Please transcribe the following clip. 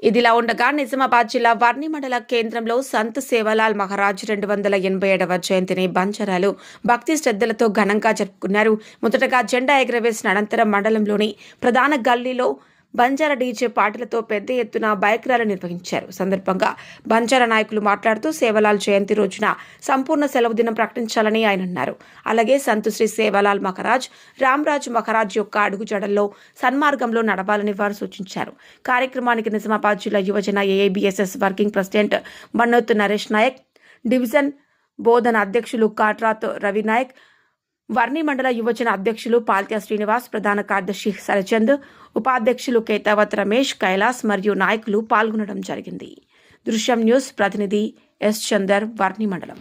ఇదిలా ఉండగా నిజామాబాద్ జిల్లా వర్ని మండల కేంద్రంలో సంత్ సేవాలాల్ మహారాజ్ 287వ జయంతిని బంజారాలు భక్తి శ్రద్ధలతో ఘనంగా జరుపుకున్నారు. మొదటగా జెండా ఎగురవేసిన అనంతరం మండలంలోని ప్రధాన గల్లీలో బంజారా డీజే పాటలతో పెద్ద ఎత్తున బైక్ ర్యాలీ నిర్వహించారు. సందర్భంగా బంజారా నాయకులు మాట్లాడుతూ సేవాలాల్ జయంతి రోజున సంపూర్ణ సెలవు దినం ప్రకటించాలని ఆయన అన్నారు. అలాగే సంత్ శ్రీ సేవాలాల్ మహారాజ్ రామ్రాజ్ మహారాజ్ యొక్క అడుగుజాడల్లో సన్మార్గంలో నడవాలని వారు సూచించారు. కార్యక్రమానికి నిజామాబాద్ జిల్లా యువజన AIBSS working president Mannoth Naresh Nayak, division Bodhan అధ్యక్షులు కాట్రాత్ రవినాయక్, వర్ని మండల యువజన అధ్యక్షులు పాల్త్యా శ్రీనివాస్, ప్రధాన కార్యదర్శి సరచంద్, ఉపాధ్యక్షులు కేతావత్ రమేష్, కైలాస్ మరియు నాయకులు పాల్గొనడం జరిగింది. దృశ్యం న్యూస్ ప్రతినిధి ఎస్ చందర్, వర్ని మండలం.